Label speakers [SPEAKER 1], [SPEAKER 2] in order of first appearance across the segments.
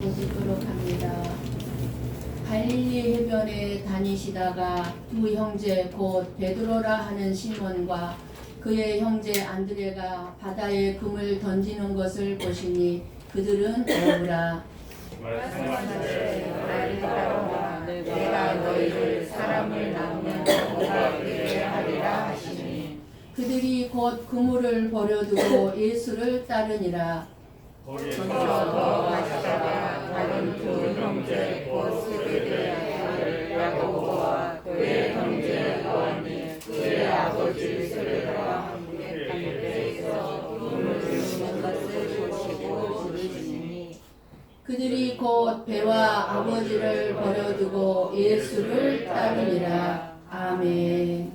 [SPEAKER 1] 보도록 합니다. 갈릴리 해변에 다니시다가 두 형제 곧 베드로라 하는 시몬과 그의 형제 안드레가 바다에 금을 던지는 것을 보시니 그들은 오으라.
[SPEAKER 2] 말씀하시되 나를 따라와 내가 너희를 사람을 낚는 도가 되게 하리라 하시니
[SPEAKER 1] 그들이 곧 그물을 버려두고 예수를 따르니라.
[SPEAKER 2] 거기서 더 가시다가 다른 두 형제 곧 세베대의 아들 야고보와 그의 형제 요한이 그의 아버지 세베대와 함께 담배에서 금을 주는 것을 보시고 부르시니
[SPEAKER 1] 그들이 곧 배와 아버지를 버려두고 예수를 따르니라. 아멘.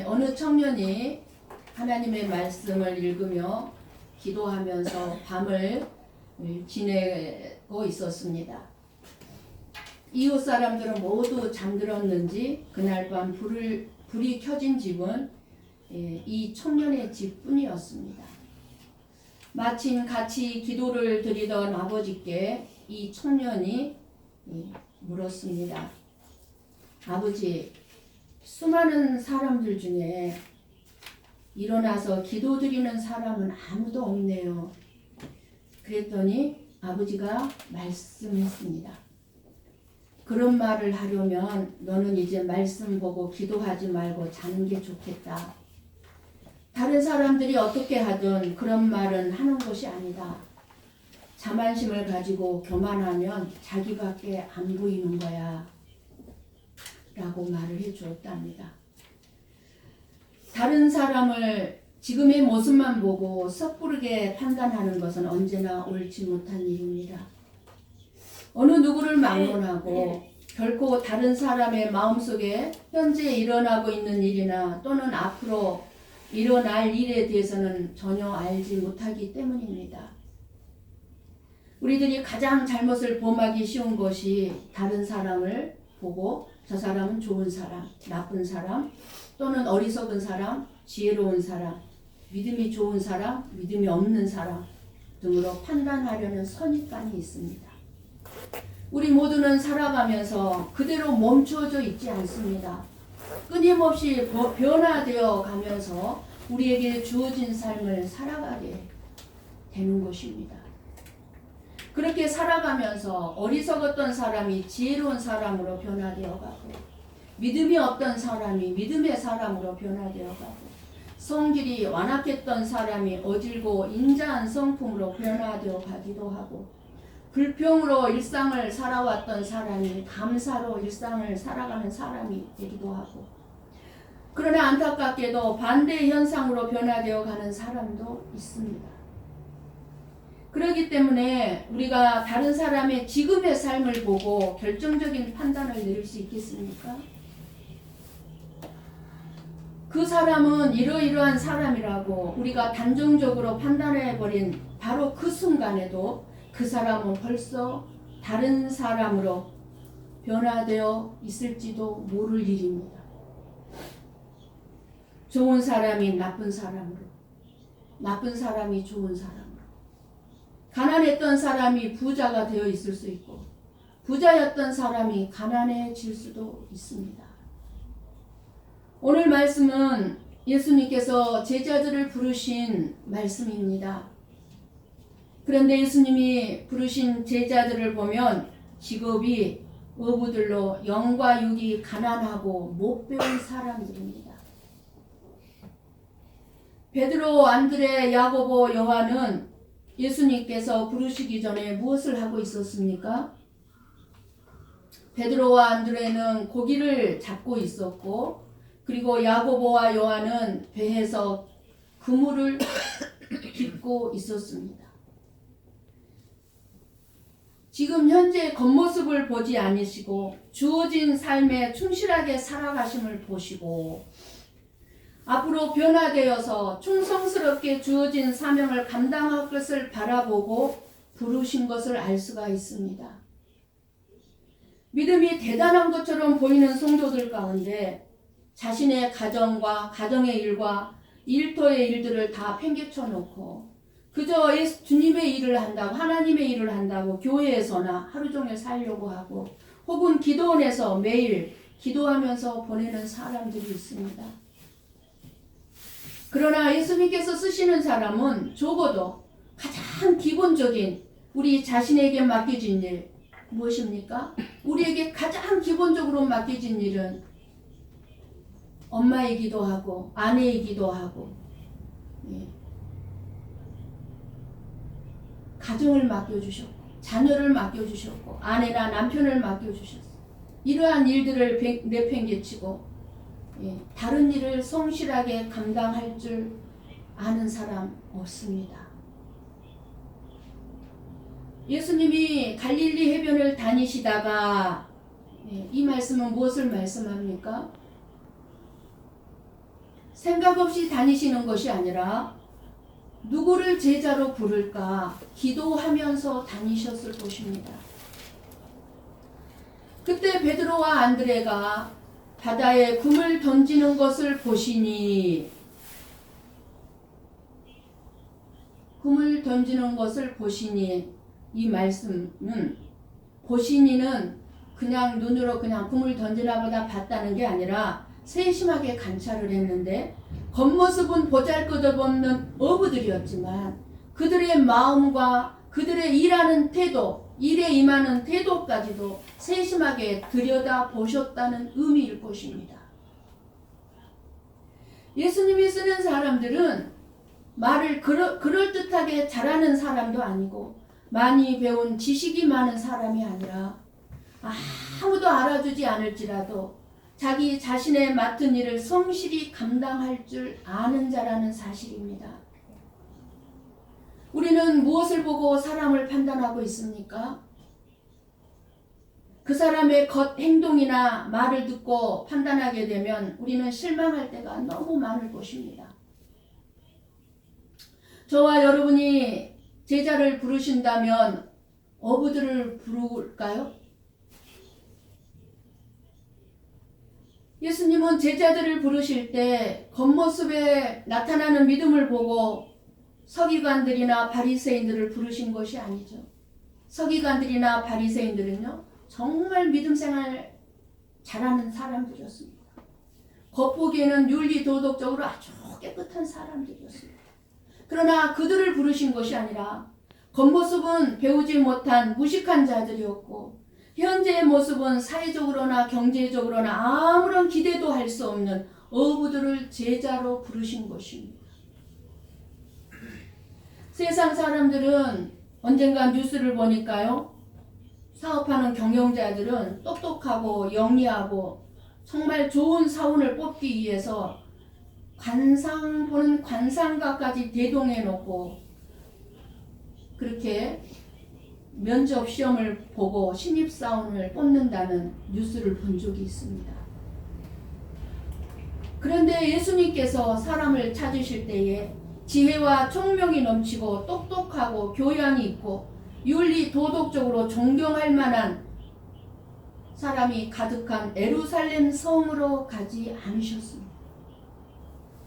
[SPEAKER 1] 어느 청년이 하나님의 말씀을 읽으며 기도하면서 밤을 지내고 있었습니다. 이웃 사람들은 모두 잠들었는지 그날 밤 불이 켜진 집은 이 청년의 집뿐이었습니다. 마침 같이 기도를 드리던 아버지께 이 청년이 물었습니다. 아버지, 수많은 사람들 중에 일어나서 기도드리는 사람은 아무도 없네요. 그랬더니 아버지가 말씀했습니다. 그런 말을 하려면 너는 이제 말씀 보고 기도하지 말고 자는 게 좋겠다. 다른 사람들이 어떻게 하든 그런 말은 하는 것이 아니다. 자만심을 가지고 교만하면 자기밖에 안 보이는 거야. 라고 말을 해주었답니다. 다른 사람을 지금의 모습만 보고 섣부르게 판단하는 것은 언제나 옳지 못한 일입니다. 어느 누구를 막론하고 결코 다른 사람의 마음속에 현재 일어나고 있는 일이나 또는 앞으로 일어날 일에 대해서는 전혀 알지 못하기 때문입니다. 우리들이 가장 잘못을 범하기 쉬운 것이 다른 사람을 보고 저 사람은 좋은 사람, 나쁜 사람, 또는 어리석은 사람, 지혜로운 사람, 믿음이 좋은 사람, 믿음이 없는 사람 등으로 판단하려는 선입관이 있습니다. 우리 모두는 살아가면서 그대로 멈춰져 있지 않습니다. 끊임없이 변화되어 가면서 우리에게 주어진 삶을 살아가게 되는 것입니다. 그렇게 살아가면서 어리석었던 사람이 지혜로운 사람으로 변화되어 가고 믿음이 없던 사람이 믿음의 사람으로 변화되어 가고 성질이 완악했던 사람이 어질고 인자한 성품으로 변화되어 가기도 하고 불평으로 일상을 살아왔던 사람이 감사로 일상을 살아가는 사람이 되기도 하고 그러나 안타깝게도 반대 현상으로 변화되어 가는 사람도 있습니다. 그렇기 때문에 우리가 다른 사람의 지금의 삶을 보고 결정적인 판단을 내릴 수 있겠습니까? 그 사람은 이러이러한 사람이라고 우리가 단정적으로 판단해버린 바로 그 순간에도 그 사람은 벌써 다른 사람으로 변화되어 있을지도 모를 일입니다. 좋은 사람이 나쁜 사람으로, 나쁜 사람이 좋은 사람으로, 가난했던 사람이 부자가 되어 있을 수 있고 부자였던 사람이 가난해질 수도 있습니다. 오늘 말씀은 예수님께서 제자들을 부르신 말씀입니다. 그런데 예수님이 부르신 제자들을 보면 직업이 어부들로 영과 육이 가난하고 못 배운 사람들입니다. 베드로, 안드레, 야고보, 요한은 예수님께서 부르시기 전에 무엇을 하고 있었습니까? 베드로와 안드레는 고기를 잡고 있었고 그리고 야고보와 요한은 배에서 그물을 깃고 있었습니다. 지금 현재 겉모습을 보지 않으시고 주어진 삶에 충실하게 살아가심을 보시고 앞으로 변화되어서 충성스럽게 주어진 사명을 감당할 것을 바라보고 부르신 것을 알 수가 있습니다. 믿음이 대단한 것처럼 보이는 성도들 가운데 자신의 가정과 가정의 일과 일터의 일들을 다 팽개쳐 놓고 그저 주님의 일을 한다고, 하나님의 일을 한다고 교회에서나 하루 종일 살려고 하고, 혹은 기도원에서 매일 기도하면서 보내는 사람들이 있습니다. 그러나 예수님께서 쓰시는 사람은 적어도 가장 기본적인 우리 자신에게 맡겨진 일 무엇입니까? 우리에게 가장 기본적으로 맡겨진 일은 엄마이기도 하고 아내이기도 하고, 예. 가정을 맡겨주셨고 자녀를 맡겨주셨고 아내나 남편을 맡겨주셨어요. 이러한 일들을 내팽개치고, 예. 다른 일을 성실하게 감당할 줄 아는 사람 없습니다. 예수님이 갈릴리 해변을 다니시다가, 예. 이 말씀은 무엇을 말씀합니까? 생각 없이 다니시는 것이 아니라 누구를 제자로 부를까 기도하면서 다니셨을 것입니다. 그때 베드로와 안드레가 바다에 금을 던지는 것을 보시니, 금을 던지는 것을 보시니, 이 말씀은 보시니는 그냥 눈으로 그냥 금을 던지나 보다 봤다는 게 아니라 세심하게 관찰을 했는데, 겉모습은 보잘것없는 어부들이었지만 그들의 마음과 그들의 일하는 태도, 일에 임하는 태도까지도 세심하게 들여다보셨다는 의미일 것입니다. 예수님이 쓰는 사람들은 말을 그럴듯하게 잘하는 사람도 아니고 많이 배운 지식이 많은 사람이 아니라 아무도 알아주지 않을지라도 자기 자신의 맡은 일을 성실히 감당할 줄 아는 자라는 사실입니다. 우리는 무엇을 보고 사람을 판단하고 있습니까? 그 사람의 겉 행동이나 말을 듣고 판단하게 되면 우리는 실망할 때가 너무 많을 것입니다. 저와 여러분이 제자를 부르신다면 어부들을 부를까요? 예수님은 제자들을 부르실 때 겉모습에 나타나는 믿음을 보고 서기관들이나 바리새인들을 부르신 것이 아니죠. 서기관들이나 바리새인들은요, 정말 믿음 생활 잘하는 사람들이었습니다. 겉보기에는 윤리 도덕적으로 아주 깨끗한 사람들이었습니다. 그러나 그들을 부르신 것이 아니라 겉모습은 배우지 못한 무식한 자들이었고, 현재의 모습은 사회적으로나 경제적으로나 아무런 기대도 할 수 없는 어부들을 제자로 부르신 것입니다. 세상 사람들은 언젠가 뉴스를 보니까요, 사업하는 경영자들은 똑똑하고 영리하고 정말 좋은 사원을 뽑기 위해서 관상 보는 관상가까지 대동해 놓고 그렇게 면접 시험을 보고 신입사원을 뽑는다는 뉴스를 본 적이 있습니다. 그런데 예수님께서 사람을 찾으실 때에 지혜와 총명이 넘치고 똑똑하고 교양이 있고 윤리 도덕적으로 존경할 만한 사람이 가득한 예루살렘 성으로 가지 않으셨습니다.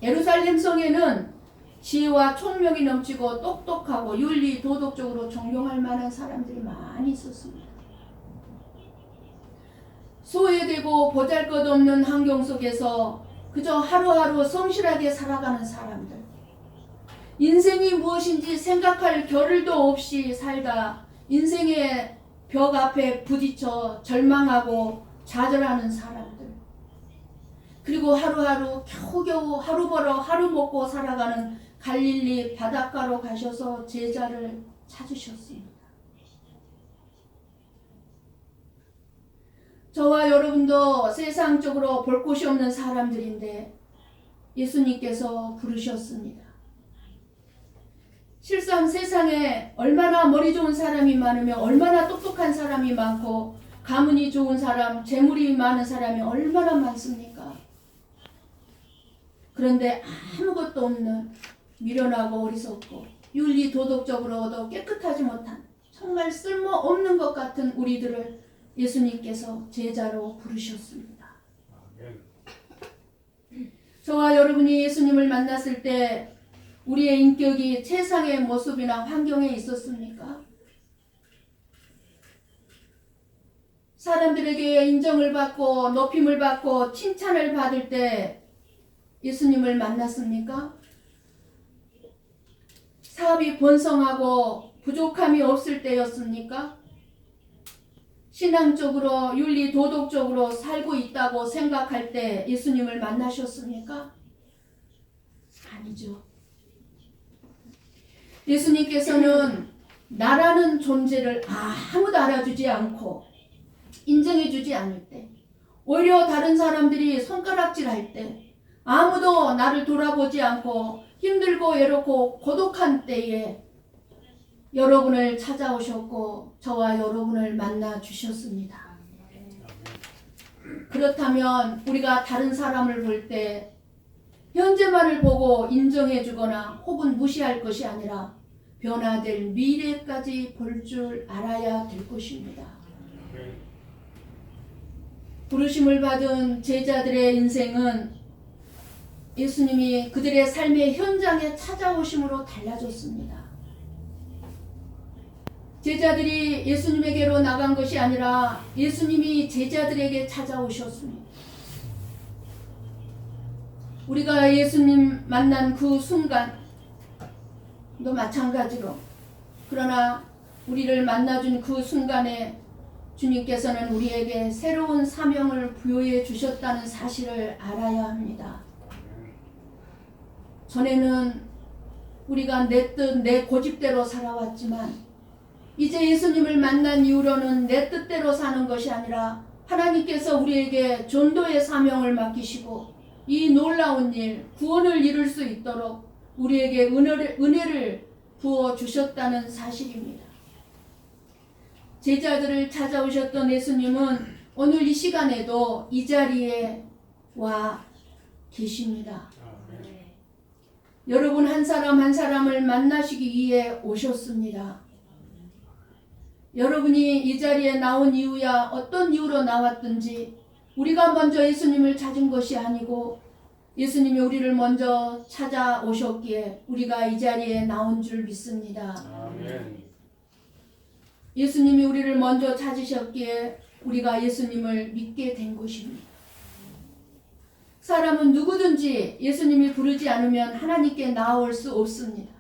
[SPEAKER 1] 예루살렘 성에는 지혜와 총명이 넘치고 똑똑하고 윤리 도덕적으로 존경할 만한 사람들이 많이 있었습니다. 소외되고 보잘것없는 환경 속에서 그저 하루하루 성실하게 살아가는 사람들, 인생이 무엇인지 생각할 겨를도 없이 살다 인생의 벽 앞에 부딪혀 절망하고 좌절하는 사람들, 그리고 하루하루 겨우겨우 하루 벌어 하루 먹고 살아가는 갈릴리 바닷가로 가셔서 제자를 찾으셨습니다. 저와 여러분도 세상적으로 볼 곳이 없는 사람들인데 예수님께서 부르셨습니다. 실상 세상에 얼마나 머리 좋은 사람이 많으며 얼마나 똑똑한 사람이 많고 가문이 좋은 사람, 재물이 많은 사람이 얼마나 많습니까? 그런데 아무것도 없는 미련하고 어리석고 윤리 도덕적으로도 깨끗하지 못한 정말 쓸모없는 것 같은 우리들을 예수님께서 제자로 부르셨습니다. 저와 여러분이 예수님을 만났을 때 우리의 인격이 세상의 모습이나 환경에 있었습니까? 사람들에게 인정을 받고 높임을 받고 칭찬을 받을 때 예수님을 만났습니까? 사업이 번성하고 부족함이 없을 때였습니까? 신앙적으로 윤리 도덕적으로 살고 있다고 생각할 때 예수님을 만나셨습니까? 아니죠. 예수님께서는 나라는 존재를 아무도 알아주지 않고 인정해주지 않을 때, 오히려 다른 사람들이 손가락질할 때, 아무도 나를 돌아보지 않고 힘들고 외롭고 고독한 때에 여러분을 찾아오셨고 저와 여러분을 만나 주셨습니다. 그렇다면 우리가 다른 사람을 볼 때 현재만을 보고 인정해주거나 혹은 무시할 것이 아니라 변화될 미래까지 볼 줄 알아야 될 것입니다. 부르심을 받은 제자들의 인생은 예수님이 그들의 삶의 현장에 찾아오심으로 달라졌습니다. 제자들이 예수님에게로 나간 것이 아니라 예수님이 제자들에게 찾아오셨습니다. 우리가 예수님 만난 그 순간도 마찬가지로, 그러나 우리를 만나준 그 순간에 주님께서는 우리에게 새로운 사명을 부여해 주셨다는 사실을 알아야 합니다. 전에는 우리가 내 뜻, 내 고집대로 살아왔지만 이제 예수님을 만난 이후로는 내 뜻대로 사는 것이 아니라 하나님께서 우리에게 전도의 사명을 맡기시고 이 놀라운 일, 구원을 이룰 수 있도록 우리에게 은혜를 부어주셨다는 사실입니다. 제자들을 찾아오셨던 예수님은 오늘 이 시간에도 이 자리에 와 계십니다. 여러분 한 사람 한 사람을 만나시기 위해 오셨습니다. 여러분이 이 자리에 나온 이유야 어떤 이유로 나왔든지 우리가 먼저 예수님을 찾은 것이 아니고 예수님이 우리를 먼저 찾아오셨기에 우리가 이 자리에 나온 줄 믿습니다.
[SPEAKER 2] 아멘.
[SPEAKER 1] 예수님이 우리를 먼저 찾으셨기에 우리가 예수님을 믿게 된 것입니다. 사람은 누구든지 예수님이 부르지 않으면 하나님께 나아올 수 없습니다.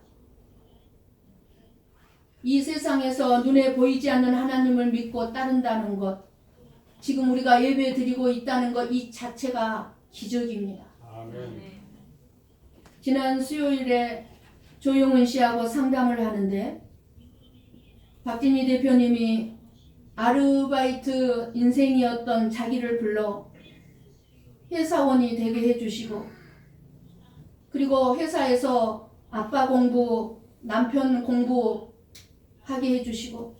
[SPEAKER 1] 이 세상에서 눈에 보이지 않는 하나님을 믿고 따른다는 것, 지금 우리가 예배 드리고 있다는 것, 이 자체가 기적입니다.
[SPEAKER 2] 아멘.
[SPEAKER 1] 지난 수요일에 조용은 씨하고 상담을 하는데 박진희 대표님이 아르바이트 인생이었던 자기를 불러 회사원이 되게 해주시고, 그리고 회사에서 아빠 공부, 남편 공부하게 해주시고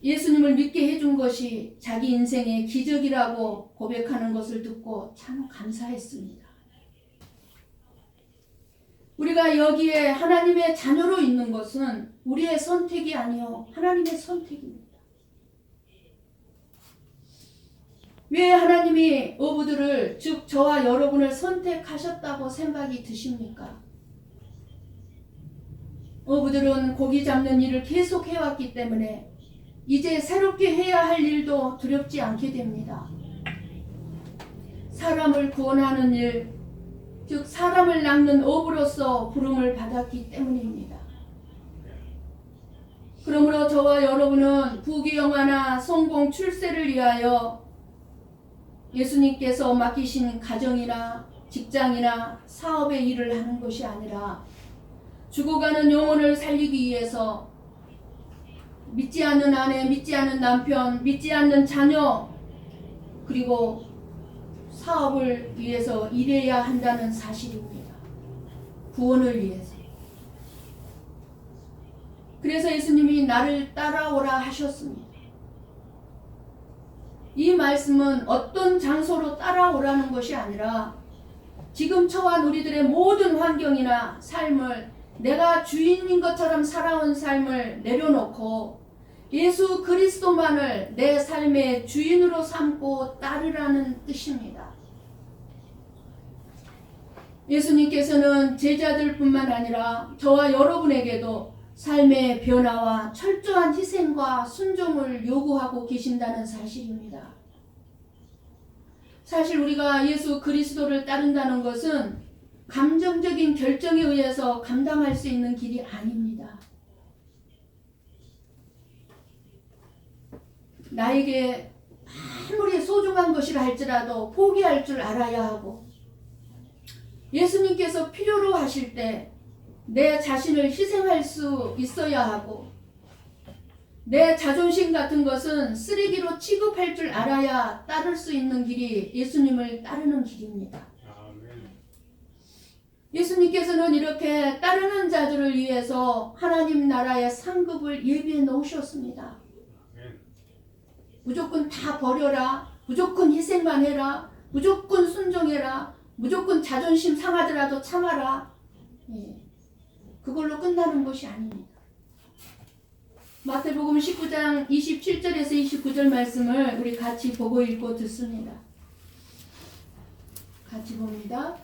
[SPEAKER 1] 예수님을 믿게 해준 것이 자기 인생의 기적이라고 고백하는 것을 듣고 참 감사했습니다. 우리가 여기에 하나님의 자녀로 있는 것은 우리의 선택이 아니요 하나님의 선택입니다. 왜 하나님이 어부들을, 즉 저와 여러분을 선택하셨다고 생각이 드십니까? 어부들은 고기 잡는 일을 계속 해왔기 때문에 이제 새롭게 해야 할 일도 두렵지 않게 됩니다. 사람을 구원하는 일, 즉 사람을 낚는 어부로서 부름을 받았기 때문입니다. 그러므로 저와 여러분은 부귀영화나 성공 출세를 위하여 예수님께서 맡기신 가정이나 직장이나 사업의 일을 하는 것이 아니라 죽어가는 영혼을 살리기 위해서 믿지 않는 아내, 믿지 않는 남편, 믿지 않는 자녀, 그리고 사업을 위해서 일해야 한다는 사실입니다. 구원을 위해서. 그래서 예수님이 나를 따라오라 하셨습니다. 이 말씀은 어떤 장소로 따라오라는 것이 아니라 지금 처한 우리들의 모든 환경이나 삶을 내가 주인인 것처럼 살아온 삶을 내려놓고 예수 그리스도만을 내 삶의 주인으로 삼고 따르라는 뜻입니다. 예수님께서는 제자들뿐만 아니라 저와 여러분에게도 삶의 변화와 철저한 희생과 순종을 요구하고 계신다는 사실입니다. 사실 우리가 예수 그리스도를 따른다는 것은 감정적인 결정에 의해서 감당할 수 있는 길이 아닙니다. 나에게 아무리 소중한 것이라 할지라도 포기할 줄 알아야 하고, 예수님께서 필요로 하실 때 내 자신을 희생할 수 있어야 하고, 내 자존심 같은 것은 쓰레기로 취급할 줄 알아야 따를 수 있는 길이 예수님을 따르는 길입니다. 예수님께서는 이렇게 따르는 자들을 위해서 하나님 나라의 상급을 예비해 놓으셨습니다. 무조건 다 버려라, 무조건 희생만 해라, 무조건 순종해라, 무조건 자존심 상하더라도 참아라. 그걸로 끝나는 것이 아닙니다. 마태복음 19장 27절에서 29절 말씀을 우리 같이 보고 읽고 듣습니다. 같이 봅니다.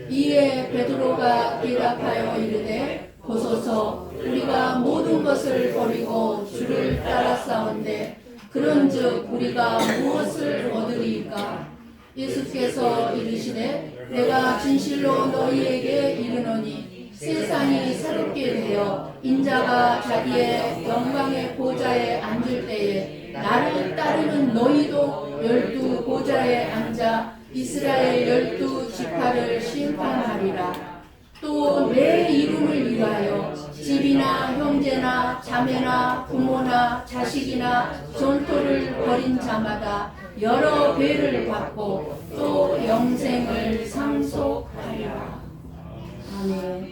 [SPEAKER 1] 이에 베드로가 대답하여 이르되 보소서, 우리가 모든 것을 버리고 주를 따랐사온데 그런즉 우리가 무엇을 얻으리이까? 예수께서 이르시되 내가 진실로 너희에게 이르노니 세상이 새롭게 되어 인자가 자기의 영광의 보좌에 앉을 때에 나를 따르는 너희도 12 보좌에 앉아 이스라엘 12지파를 심판하리라. 또 내 이름을 위하여 집이나 형제나 자매나 부모나 자식이나 전토를 벌인 자마다 여러 배를 받고 또 영생을 상속하리라. 아멘.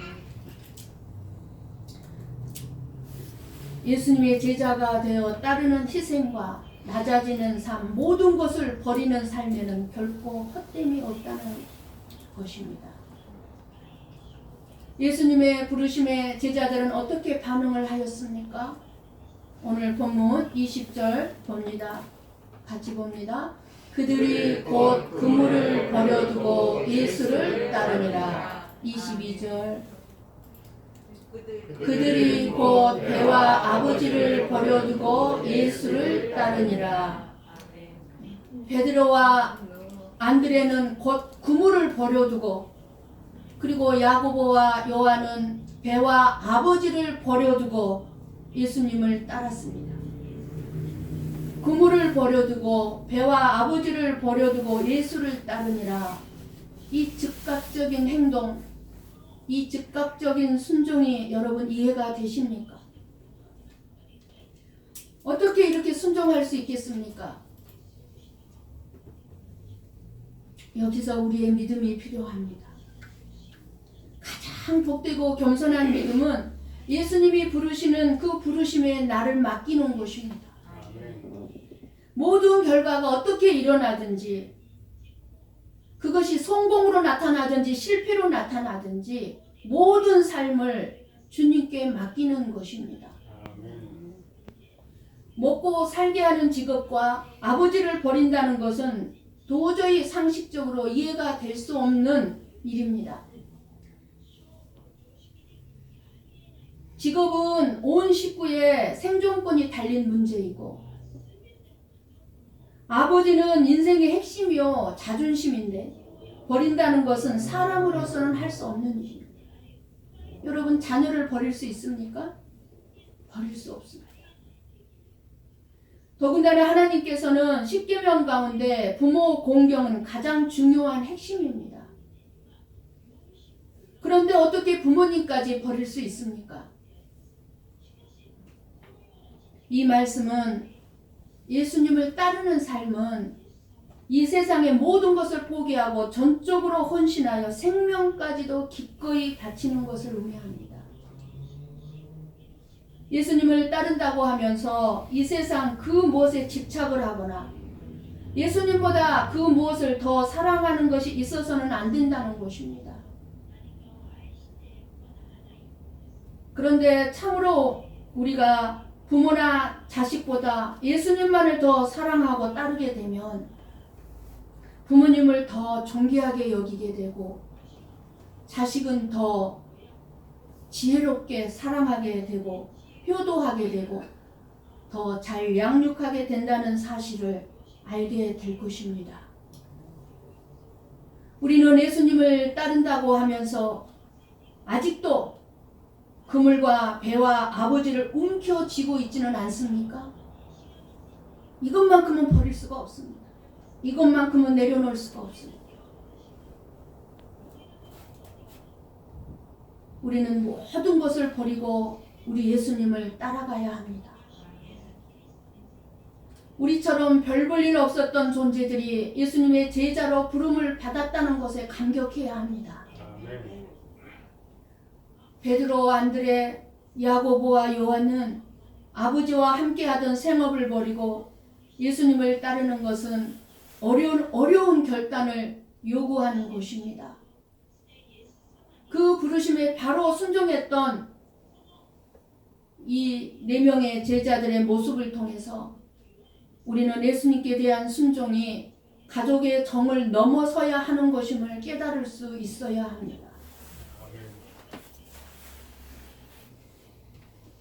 [SPEAKER 1] 예수님의 제자가 되어 따르는 희생과 낮아지는 삶, 모든 것을 버리는 삶에는 결코 헛됨이 없다는 것입니다. 예수님의 부르심에 제자들은 어떻게 반응을 하였습니까? 오늘 본문 20절 봅니다. 같이 봅니다. 그들이 곧 그물을 버려두고 예수를 따르니라. 22절. 그들이 곧 배와 아버지를 버려두고 예수를 따르니라. 베드로와 안드레는 곧 그물을 버려두고, 그리고 야고보와 요한은 배와 아버지를 버려두고 예수님을 따랐습니다. 그물을 버려두고 배와 아버지를 버려두고 예수를 따르니라. 이 즉각적인 행동, 이 즉각적인 순종이 여러분 이해가 되십니까? 어떻게 이렇게 순종할 수 있겠습니까? 여기서 우리의 믿음이 필요합니다. 가장 복되고 겸손한 믿음은 예수님이 부르시는 그 부르심에 나를 맡기는 것입니다. 모든 결과가 어떻게 일어나든지, 그것이 성공으로 나타나든지 실패로 나타나든지 모든 삶을 주님께 맡기는 것입니다. 먹고 살게 하는 직업과 아버지를 버린다는 것은 도저히 상식적으로 이해가 될 수 없는 일입니다. 직업은 온 식구의 생존권이 달린 문제이고, 아버지는 인생의 핵심이요 자존심인데 버린다는 것은 사람으로서는 할 수 없는 일입니다. 여러분, 자녀를 버릴 수 있습니까? 버릴 수 없습니다. 더군다나 하나님께서는 십계명 가운데 부모 공경은 가장 중요한 핵심입니다. 그런데 어떻게 부모님까지 버릴 수 있습니까? 이 말씀은 예수님을 따르는 삶은 이 세상의 모든 것을 포기하고 전적으로 헌신하여 생명까지도 기꺼이 바치는 것을 의미합니다. 예수님을 따른다고 하면서 이 세상 그 무엇에 집착을 하거나 예수님보다 그 무엇을 더 사랑하는 것이 있어서는 안 된다는 것입니다. 그런데 참으로 우리가 부모나 자식보다 예수님만을 더 사랑하고 따르게 되면 부모님을 더 존귀하게 여기게 되고 자식은 더 지혜롭게 사랑하게 되고 효도하게 되고 더 잘 양육하게 된다는 사실을 알게 될 것입니다. 우리는 예수님을 따른다고 하면서 아직도 그물과 배와 아버지를 움켜쥐고 있지는 않습니까? 이것만큼은 버릴 수가 없습니다. 이것만큼은 내려놓을 수가 없습니다. 우리는 모든 것을 버리고 우리 예수님을 따라가야 합니다. 우리처럼 별 볼 일 없었던 존재들이 예수님의 제자로 부름을 받았다는 것에 감격해야 합니다. 베드로, 안드레, 야고보와 요한은 아버지와 함께하던 생업을 버리고 예수님을 따르는 것은 어려운 결단을 요구하는 것입니다. 그 부르심에 바로 순종했던 이 4명의 제자들의 모습을 통해서 우리는 예수님께 대한 순종이 가족의 정을 넘어서야 하는 것임을 깨달을 수 있어야 합니다.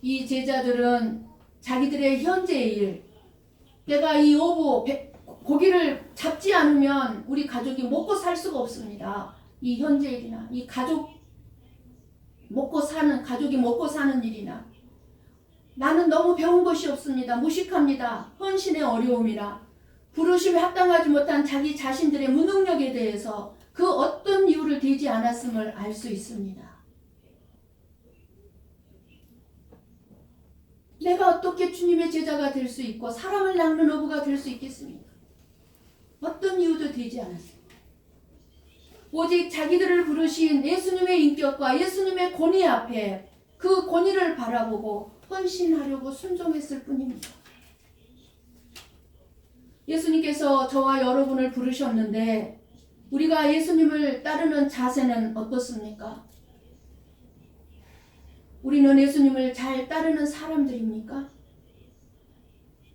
[SPEAKER 1] 이 제자들은 자기들의 현재의 일, 내가 이 고기를 잡지 않으면 우리 가족이 먹고 살 수가 없습니다. 이 현재 일이나 이 가족이 먹고 사는 일이나 나는 너무 배운 것이 없습니다. 무식합니다. 헌신의 어려움이나 부르심에 합당하지 못한 자기 자신들의 무능력에 대해서 그 어떤 이유를 대지 않았음을 알 수 있습니다. 내가 어떻게 주님의 제자가 될 수 있고 사람을 낚는 어부가 될 수 있겠습니까? 어떤 이유도 되지 않았습니다. 오직 자기들을 부르신 예수님의 인격과 예수님의 권위 앞에 그 권위를 바라보고 헌신하려고 순종했을 뿐입니다. 예수님께서 저와 여러분을 부르셨는데 우리가 예수님을 따르는 자세는 어떻습니까? 우리는 예수님을 잘 따르는 사람들입니까?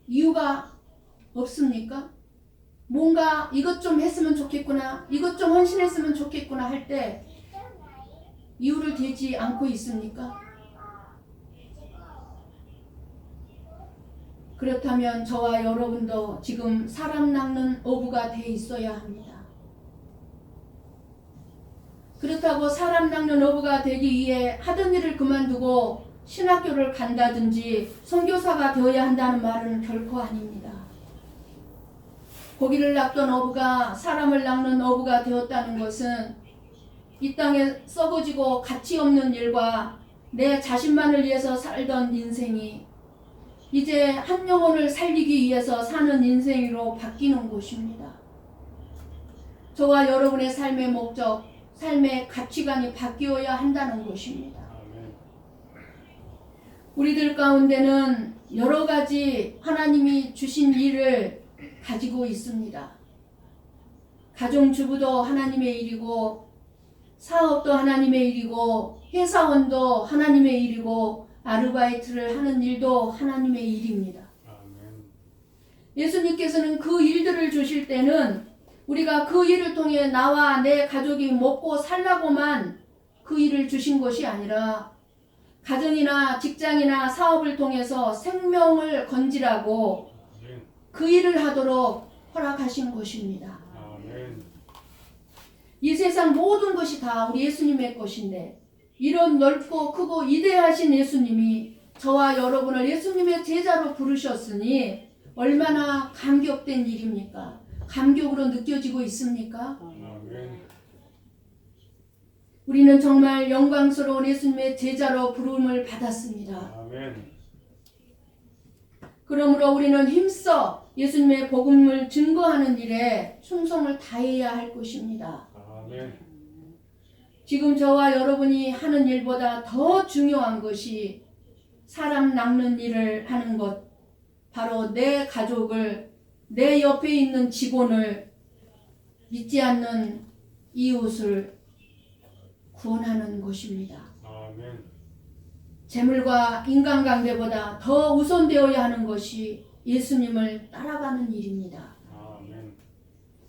[SPEAKER 1] 이유가 없습니까? 뭔가 이것 좀 했으면 좋겠구나, 이것 좀 헌신했으면 좋겠구나 할 때 이유를 대지 않고 있습니까? 그렇다면 저와 여러분도 지금 사람 낚는 어부가 돼 있어야 합니다. 그렇다고 사람 낚는 어부가 되기 위해 하던 일을 그만두고 신학교를 간다든지 선교사가 되어야 한다는 말은 결코 아닙니다. 고기를 낚던 어부가 사람을 낚는 어부가 되었다는 것은 이 땅에 썩어지고 가치 없는 일과 내 자신만을 위해서 살던 인생이 이제 한 영혼을 살리기 위해서 사는 인생으로 바뀌는 것입니다. 저와 여러분의 삶의 목적, 삶의 가치관이 바뀌어야 한다는 것입니다. 우리들 가운데는 여러 가지 하나님이 주신 일을 가지고 있습니다. 가정주부도 하나님의 일이고 사업도 하나님의 일이고 회사원도 하나님의 일이고 아르바이트를 하는 일도 하나님의 일입니다. 예수님께서는 그 일들을 주실 때는 우리가 그 일을 통해 나와 내 가족이 먹고 살라고만 그 일을 주신 것이 아니라 가정이나 직장이나 사업을 통해서 생명을 건지라고 그 일을 하도록 허락하신 것입니다. 이 세상 모든 것이 다 우리 예수님의 것인데 이런 넓고 크고 위대하신 예수님이 저와 여러분을 예수님의 제자로 부르셨으니 얼마나 감격된 일입니까? 감격으로 느껴지고 있습니까? 우리는 정말 영광스러운 예수님의 제자로 부름을 받았습니다. 그러므로 우리는 힘써 예수님의 복음을 증거하는 일에 충성을 다해야 할 것입니다. 지금 저와 여러분이 하는 일보다 더 중요한 것이 사람 낚는 일을 하는 것, 바로 내 가족을, 내 옆에 있는 직원을, 믿지 않는 이웃을 구원하는 것입니다. 재물과 인간관계보다 더 우선되어야 하는 것이 예수님을 따라가는 일입니다.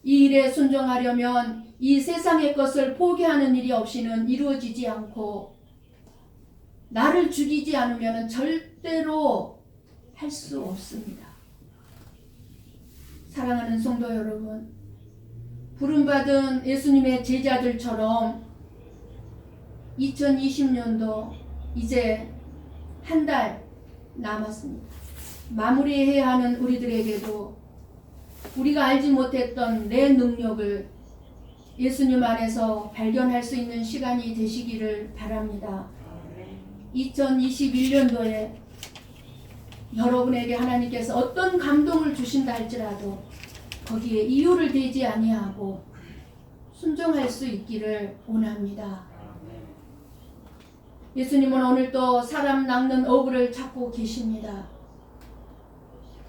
[SPEAKER 1] 이 일에 순종하려면 이 세상의 것을 포기하는 일이 없이는 이루어지지 않고 나를 죽이지 않으면 절대로 할 수 없습니다. 사랑하는 성도 여러분, 부름받은 예수님의 제자들처럼 2020년도 이제 한 달 남았습니다. 마무리해야 하는 우리들에게도 우리가 알지 못했던 내 능력을 예수님 안에서 발견할 수 있는 시간이 되시기를 바랍니다. 2021년도에 여러분에게 하나님께서 어떤 감동을 주신다 할지라도 거기에 이유를 대지 아니하고 순종할 수 있기를 원합니다. 예수님은 오늘도 사람 낚는 어부를 찾고 계십니다.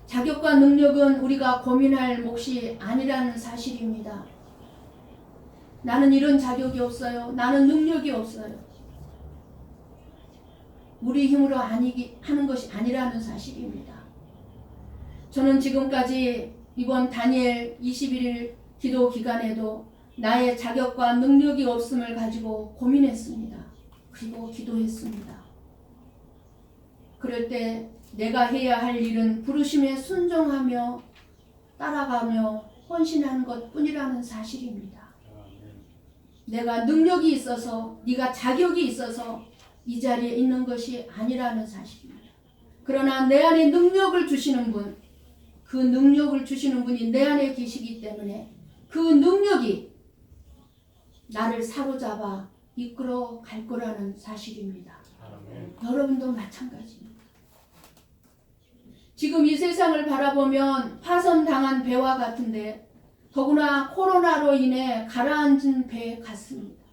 [SPEAKER 1] 자격과 능력은 우리가 고민할 몫이 아니라는 사실입니다. 나는 이런 자격이 없어요. 나는 능력이 없어요. 우리 힘으로 하는 것이 아니라는 사실입니다. 저는 지금까지 이번 다니엘 21일 기도 기간에도 나의 자격과 능력이 없음을 가지고 고민했습니다. 그리고 기도했습니다. 그럴 때 내가 해야 할 일은 부르심에 순종하며 따라가며 헌신하는 것뿐이라는 사실입니다. 내가 능력이 있어서, 네가 자격이 있어서 이 자리에 있는 것이 아니라는 사실입니다. 그러나 내 안에 능력을 주시는 분, 그 능력을 주시는 분이 내 안에 계시기 때문에 그 능력이 나를 사로잡아 이끌어 갈 거라는 사실입니다. 여러분도 마찬가지입니다. 지금 이 세상을 바라보면 파손당한 배와 같은데 더구나 코로나로 인해 가라앉은 배 같습니다.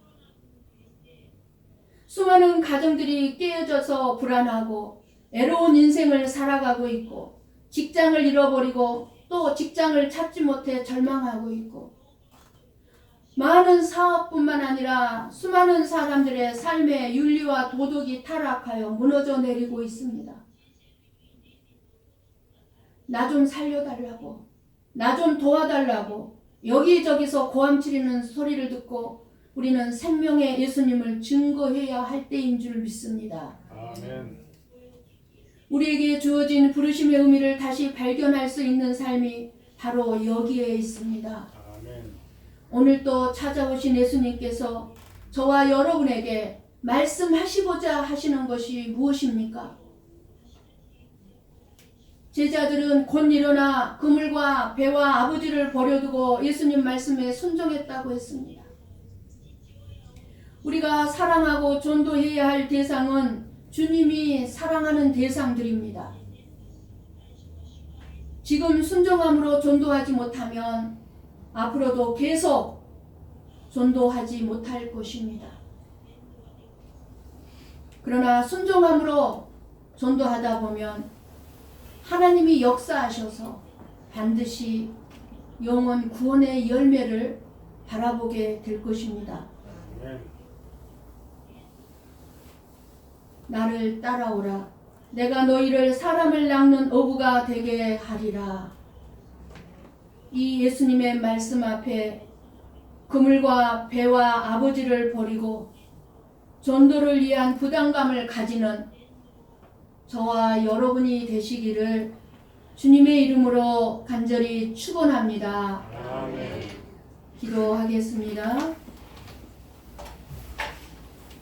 [SPEAKER 1] 수많은 가정들이 깨어져서 불안하고 애로운 인생을 살아가고 있고 직장을 잃어버리고 또 직장을 찾지 못해 절망하고 있고 많은 사업뿐만 아니라 수많은 사람들의 삶의 윤리와 도덕이 타락하여 무너져 내리고 있습니다. 나 좀 살려달라고, 나 좀 도와달라고 여기저기서 고함치리는 소리를 듣고 우리는 생명의 예수님을 증거해야 할 때인 줄 믿습니다.
[SPEAKER 2] 아멘.
[SPEAKER 1] 우리에게 주어진 부르심의 의미를 다시 발견할 수 있는 삶이 바로 여기에 있습니다.
[SPEAKER 2] 아멘.
[SPEAKER 1] 오늘도 찾아오신 예수님께서 저와 여러분에게 말씀하시고자 하시는 것이 무엇입니까? 제자들은 곧 일어나 그물과 배와 아버지를 버려두고 예수님 말씀에 순종했다고 했습니다. 우리가 사랑하고 전도해야 할 대상은 주님이 사랑하는 대상들입니다. 지금 순종함으로 전도하지 못하면 앞으로도 계속 전도하지 못할 것입니다. 그러나 순종함으로 전도하다 보면 하나님이 역사하셔서 반드시 영원 구원의 열매를 바라보게 될 것입니다. 나를 따라오라. 내가 너희를 사람을 낚는 어부가 되게 하리라. 이 예수님의 말씀 앞에 그물과 배와 아버지를 버리고 전도를 위한 부담감을 가지는 저와 여러분이 되시기를 주님의 이름으로 간절히 축원합니다.
[SPEAKER 2] 아멘.
[SPEAKER 1] 기도하겠습니다.